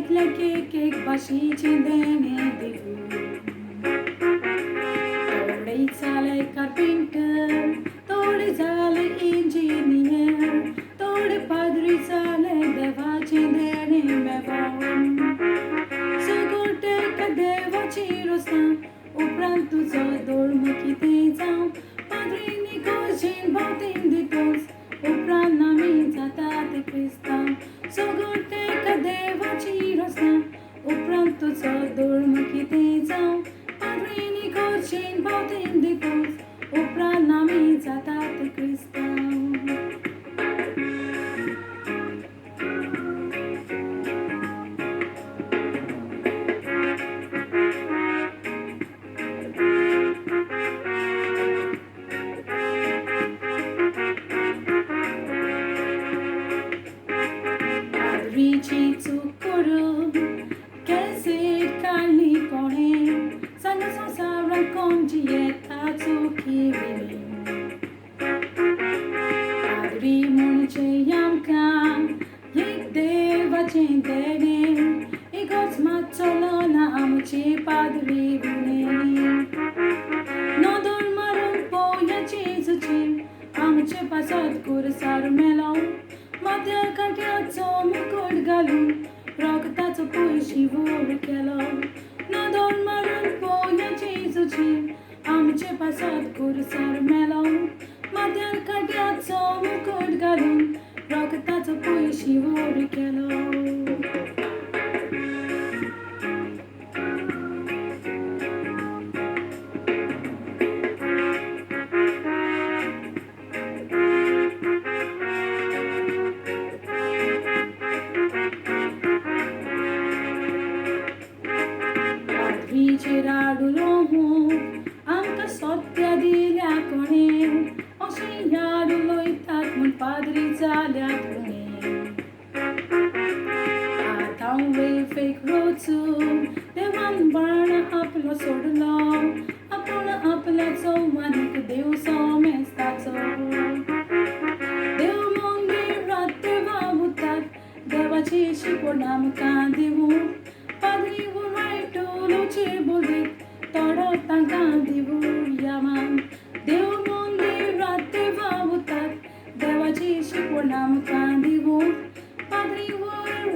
Lekek basici dene divu. Tode zale carpenter, tode zale engineer, tode padri zale devaci dene mevam. Segurte că devaci rostam, उपरांत तुझो दोळम कितें जावं पाद्रीनी गोजीन भोवतीन दितोस उपरांत आमी जातात क्रिस्तांव सोगोटे का देवाची रस्ता उपरांत तुझो दोळम कितें जावं पाद्रीनी गोजीन भोवतीन दितोस उपरांत आमी जातात क्रिस्तांव Rici zucchero che se carni pone sanno sonsa con dieta zucchini Padri munce yamka yek deva cendene igos mazzolona amuci padri bune no dormarum poia cizuci amuce pasat cursar melon Matia kantiaco mukut galun Roktaco puishi vur kelo Nadon marun poya chizuchi Amche pasad kursar melon Matia kantiaco mukut galun Roktaco puishi vur kelo Viceradulomu, amca sotia dilia conem, oșiarul uitat mun padri zalea cune. Atau vei fake roțum, de van barna aplo sodlo, apuna apla so manik deu so mestațo. Deu mongi ratte va mutat, devaci și ponam candivu, padri vu right luce boldit, toro tancandivu yaman. Deu mongi ratte va mutat, devaci și ponam candivu, padri vu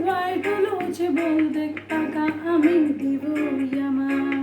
right luce boldit, tanca amin divu yaman.